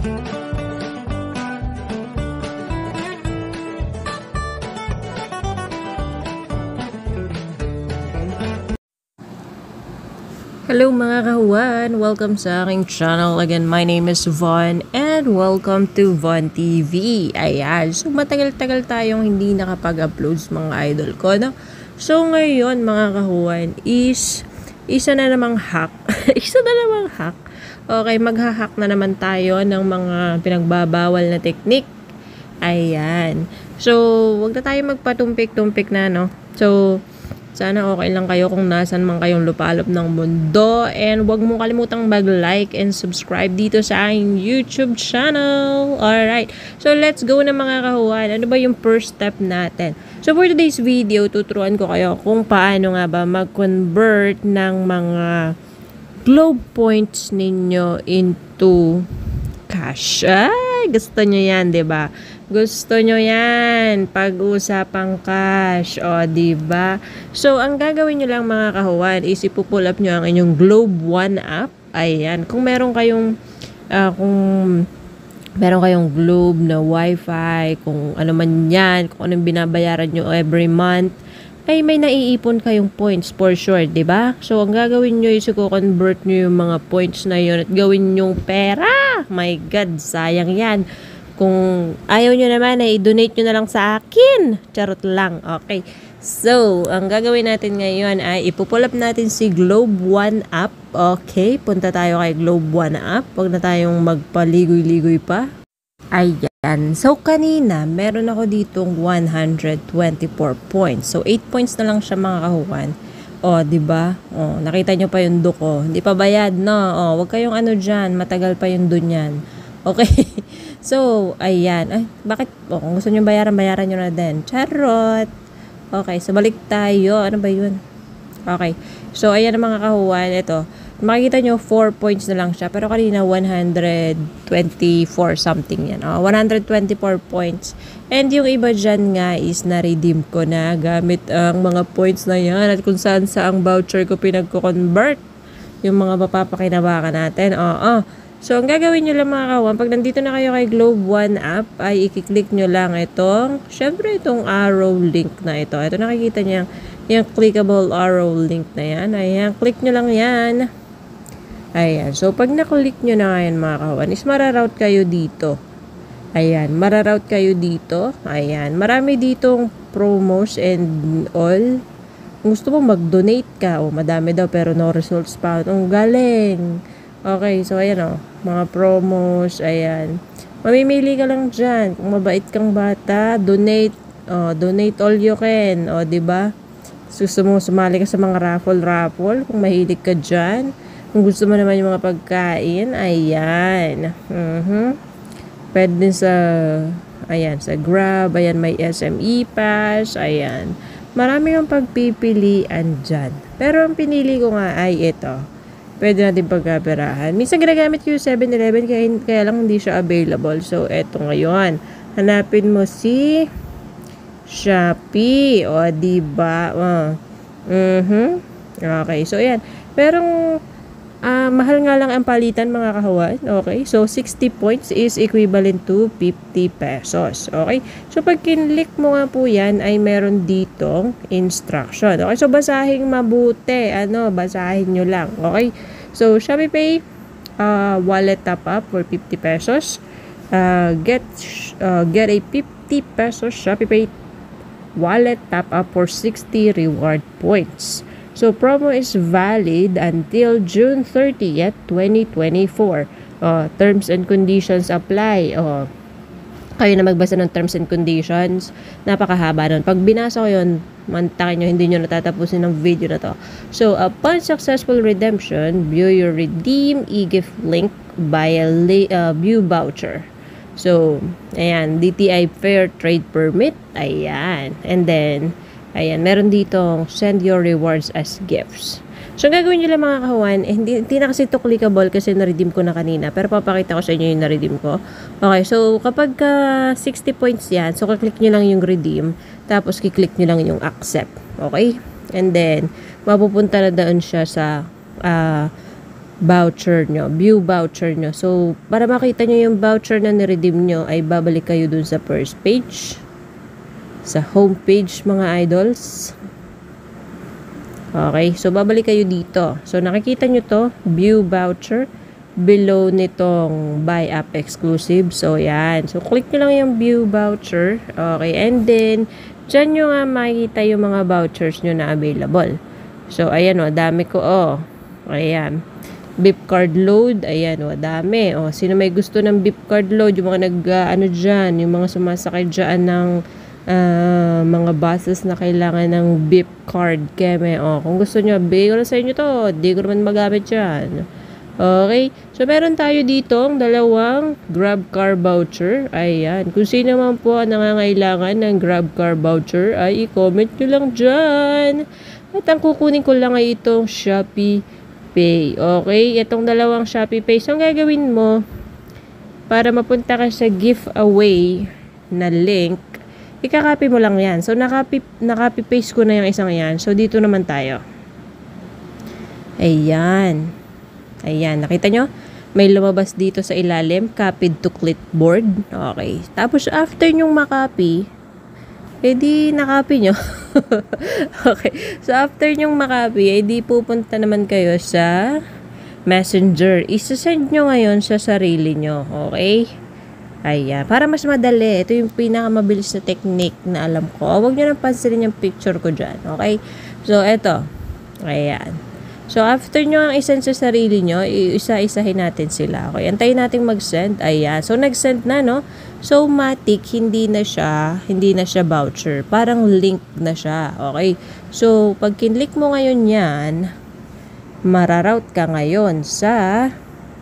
Hello mga kahuwan! Welcome sa aking channel. Again, my name is Von and welcome to Von TV. Ayan, so matagal-tagal tayong hindi nakapag-upload mga idol ko, no? So ngayon mga kahuwan is isa na namang hack. Okay, magha-hack na naman tayo ng mga pinagbabawal na technique. Ayan. So, wag na tayo magpatumpik-tumpik na, no? So, sana okay lang kayo kung nasan man kayong lupalop ng mundo. And huwag mong kalimutang mag-like and subscribe dito sa aking YouTube channel. Alright. So, let's go na mga kahuwan. Ano ba yung first step natin? So, for today's video, tuturuan ko kayo kung paano nga ba mag-convert ng mga globe points ninyo into cash. Ay, gusto nyo yan, diba? Gusto nyo yan, pag-usapang cash, o diba? So, ang gagawin nyo lang mga kahuwan is ipupull up nyo ang inyong Globe One app. Ayan, kung meron kayong Globe na wifi, kung ano man yan, kung anong binabayaran nyo every month, ay may naiipon kayong points for sure, diba? So, ang gagawin nyo is i-convert nyo yung mga points na yun at gawin nyong pera. My God, sayang yan. Kung ayaw nyo naman, ay i-donate nyo na lang sa akin. Charot lang. Okay. So, ang gagawin natin ngayon ay ipupull up natin si Globe One app. Okay. Punta tayo kay Globe One app. Huwag na tayong magpaligoy-ligoy pa. Ayan. So, kanina, meron ako ditong 124 points. So, 8 points na lang siya mga kahuwan. O, diba? O, nakita nyo pa yung do ko. Hindi pa bayad, no? O, huwag kayong ano dyan. Matagal pa yung do nyan. Okay. So, ayan. Ay, bakit? O, kung gusto nyo bayaran nyo na din. Charot. Okay. So, balik tayo. Ano ba yun? Okay. So, ayan ang mga kahuwan. Ito. Makikita nyo, 4 points na lang siya. Pero kanina, 124 something yan. 124 points. And yung iba dyan nga is na-redeem ko na gamit ang mga points na yan. At kung saan sa ang voucher ko pinagko-convert. Yung mga mapapakinabakan natin. So, ang gagawin nyo lang mga kawan, pag nandito na kayo kay Globe One app, ay i-click nyo lang syempre itong arrow link na ito. Ito nakikita nyo, yung clickable arrow link na yan. Ayan, click nyo lang yan. Ayan, so pag na-click nyo na ngayon mga kawan, is mararoute kayo dito. Ayan, mararoute kayo dito. Ayan, marami ditong promos and all. Kung gusto mo mag-donate ka, madami daw pero no results pa. Ang galing. Okay, so ayan mga promos, ayan. Mamimili ka lang dyan. Kung mabait kang bata, donate all you can. O, diba? Gusto mo sumali ka sa mga raffle, kung mahilig ka dyan. Kung gusto mo naman yung mga pagkain, ayan. Pwede din sa Grab, ayan, may SME Pass, ayan. Marami yung pagpipilian dyan. Pero ang pinili ko nga ay ito. Pwede natin pagkaperahan. Minsan ginagamit ko yung 7-Eleven kaya lang hindi siya available. So, eto ngayon. Hanapin mo si Shopee. O, diba? Okay. So, ayan. Pero, mahal nga lang ang palitan mga kahawan. Okay. So, 60 points is equivalent to 50 pesos. Okay. So, pag kinlik mo nga po yan, ay meron ditong instruction. Okay. So, basahin mabuti. Basahin nyo lang. Okay. So, ShopeePay wallet top up for 50 pesos. Get a 50 pesos ShopeePay wallet top up for 60 reward points. So, promo is valid until June 30th, 2024. Terms and conditions apply. Kayo na magbasa ng terms and conditions. Napakahaba nun. Pag binasa ko yun, mantakin nyo, hindi nyo natatapusin ng video na to. So, upon successful redemption, view your redeem e-gift link by a view voucher. So, ayan, DTI Fair Trade Permit. Ayan. And then, ayan, meron dito send your rewards as gifts. So, ang gagawin nyo lang mga kahuwan, hindi na kasi ito clickable kasi na-redeem ko na kanina. Pero papakita ko sa inyo yung na-redeem ko. Okay, so kapag 60 points yan, so kiklik nyo lang yung redeem, tapos kiklik nyo lang yung accept. Okay? And then, mapupunta na doon siya sa voucher nyo, view voucher nyo. So, para makita nyo yung voucher na niredeem nyo, ay babalik kayo dun sa first page. Sa home page, mga idols. Okay, so babalik kayo dito. So, nakikita nyo to, view voucher, below nitong buy app exclusive. So, yan. So, click nyo lang yung view voucher. Okay, and then, dyan nyo nga makikita yung mga vouchers nyo na available. So, ayan o, dami ko o. Ayan. Beep card load, ayan o, dami. O, sino may gusto ng beep card load? Yung mga dyan, yung mga sumasakay dyan ng mga buses na kailangan ng beep card keme. O, kung gusto nyo, bigay ko na sa inyo to. Di ko naman magamit dyan. Okay, so meron tayo dito ang dalawang Grab Car voucher. Ayan, kung sino man po ang nangangailangan ng Grab Car voucher, ay i-comment nyo lang dyan. At ang kukunin ko lang ay itong Shopee Pay. Okay, itong dalawang Shopee Pay. So, ang gagawin mo, para mapunta ka sa giveaway na link, ikakopy mo lang yan. So, nakopy-paste ko na yung isang yan. So, dito naman tayo. Ayan. Ayan, nakita nyo? May lumabas dito sa ilalim, copied to clipboard. Okay. Tapos, after nyong makopy, edi nakopy nyo. Okay. So, after nyong makopy, edi pupunta naman kayo sa Messenger. Isasend nyo ngayon sa sarili nyo. Okay? Ayan. Para mas madali. Ito yung pinakamabilis na technique na alam ko. Huwag nyo nang pansinin yung picture ko dyan. Okay? So, eto. Ayan. So, after nyo ang isend sa sarili nyo, isa-isahin natin sila. Okay, antayin natin mag-send. Ayan. So, nag-send na, no? So, matik, hindi na siya voucher. Parang link na siya. Okay? So, pag kinlik mo ngayon yan, mararoute ka ngayon sa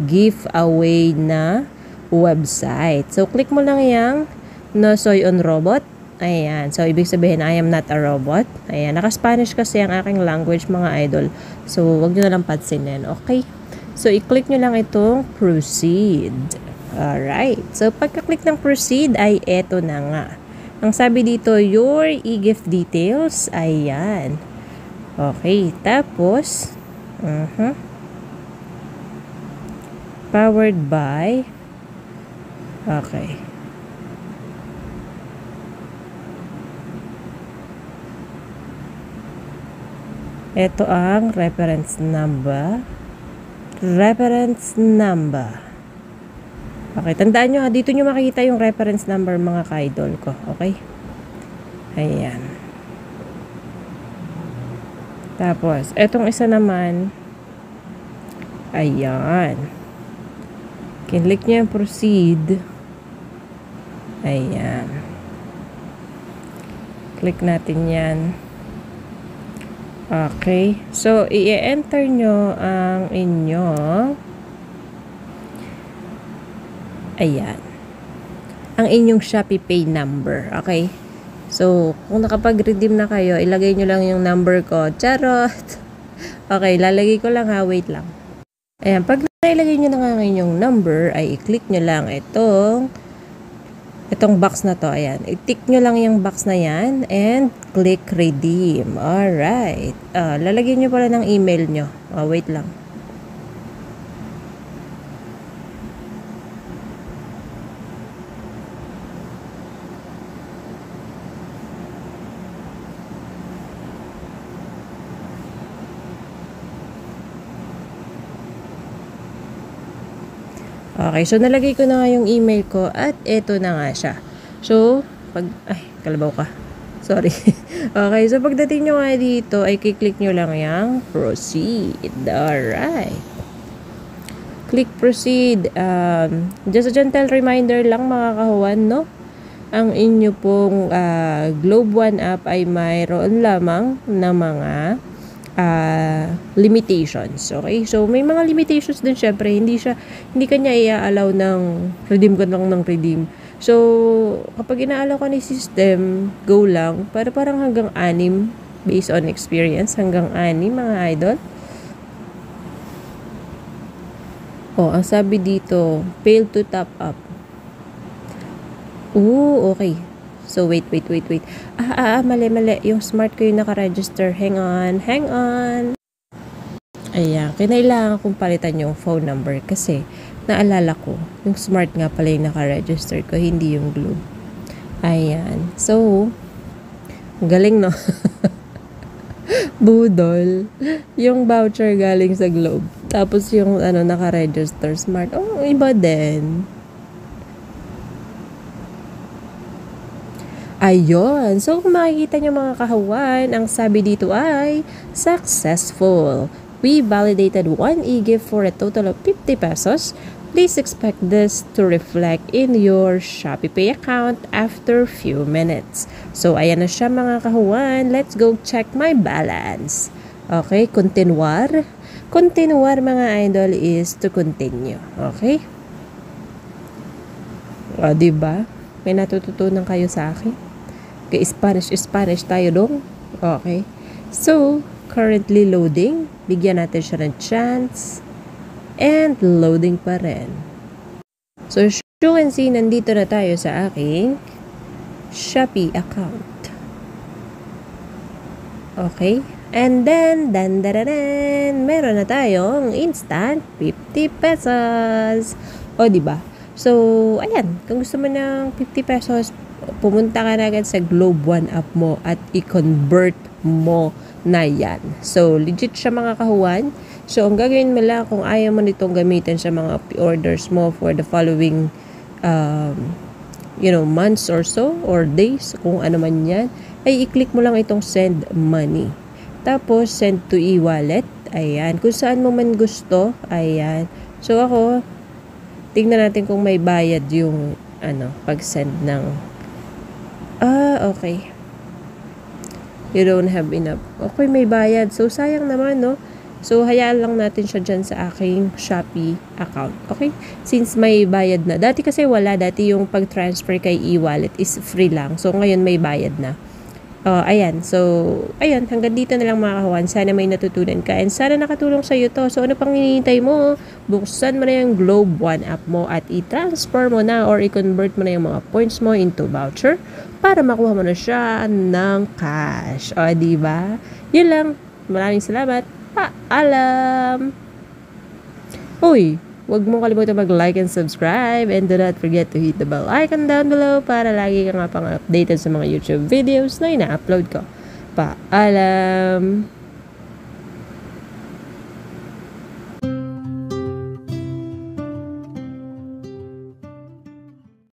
giveaway na website. So, click mo lang yung Nosoy on Robot. Ayan. So, ibig sabihin, I am not a robot. Ayan. Naka-Spanish kasi ang aking language, mga idol. So, wag nyo na lang pansinin. Okay? So, i-click nyo lang itong proceed. Alright. So, pagka-click ng proceed, ay eto na nga. Ang sabi dito, your e-gift details. Ayan. Okay. Tapos, powered by, okay. Ito ang reference number. Reference number. Okay, tandaan nyo ha, dito nyo makikita yung reference number, mga ka-idol ko. Okay? Ayan. Tapos, etong isa naman, ayan. Kinlik nyo yung proceed. Ayan. Click natin yan. Okay. So, i-enter nyo ang ayan. Ang inyong Shopee Pay number. Okay. So, kung nakapag-redeem na kayo, ilagay nyo lang yung number ko. Charot! Okay, lalagay ko lang ha. Wait lang. Ayan. Pag nailagay nyo na nga ang inyong number, ay i-click nyo lang itong box na to, ayan. I-tick nyo lang yung box na yan and click redeem. Alright. Lalagyan nyo pala ng email nyo. Wait lang. Okay, so nalagay ko na nga yung email ko at eto na nga siya. So, kalabaw ka. Sorry. Okay, so pagdating nyo nga dito, ay kiklik nyo lang yung proceed. Alright. Click proceed. Just a gentle reminder lang, mga kahuwan, no? Ang inyo pong Globe One app ay mayroon lamang na mga limitations. Okay? So, may mga limitations din syempre. Hindi kanya i-allow ng redeem ka lang ng redeem. So, kapag ina-allow ka ni system, go lang. Parang hanggang 6 based on experience. Hanggang 6, mga idol. Ang sabi dito, fail to top up. Okay. So, wait. Mali. Yung smart ko yung naka-register. Hang on. Ayan, kinailangan kong palitan yung phone number kasi naalala ko, yung Smart nga pala yung naka-register ko, hindi yung Globe. Ayan. So, galing no? Budol. Yung voucher galing sa Globe. Tapos yung naka-register Smart. Oh, iba din. Ayun. So, kung makikita nyo mga kahawan, ang sabi dito ay successful. We validated one e-gift for a total of 50 pesos. Please expect this to reflect in your Shopee Pay account after few minutes. So, ayan na siya mga kahawan. Let's go check my balance. Okay, continuar. Continuar mga idol is to continue. Okay? O, diba? May natututunan kayo sa akin? Okay, Spanish tayo dong. Okay. So, currently loading. Bigyan natin siya ng chance. And loading pa rin. So, as you can see, nandito na tayo sa aking Shopee account. Okay. And then, meron na tayong instant 50 pesos. O, diba? So, ayan. Kung gusto mo ng 50 pesos, pumunta ka na agad sa Globe One app mo at i-convert mo na yan. So, legit siya mga kahuwan. So, ang gagawin mo lang kung ayaw mo nitong gamitin sa mga orders mo for the following months or so, or days, kung ano man yan, ay i-click mo lang itong send money. Tapos, send to e-wallet. Ayan. Kung saan mo man gusto. Ayan. So, ako, tingnan natin kung may bayad yung pag-send ng okay. You don't have enough. Okay, may bayad. So, sayang naman, no? So, hayaan lang natin siya dyan sa aking Shopee account. Okay? Since may bayad na. Dati kasi wala. Dati yung pag-transfer kay e-wallet is free lang. So, ngayon may bayad na. Ayan. So, ayan. Hanggang dito na lang mga kawan. Sana may natutunan ka. And sana nakatulong sa'yo to. So, ano pang hinihintay mo? Buksan mo na yung Globe One app mo at i-transfer mo na or i-convert mo na yung mga points mo into voucher para makuha mo na siya ng cash. O, diba? Yun lang. Maraming salamat. Paalam! Uy! Huwag mo kalimutan mag-like and subscribe and do not forget to hit the bell icon down below para lagi ka nga pang updated sa mga YouTube videos na ina-upload ko. Paalam!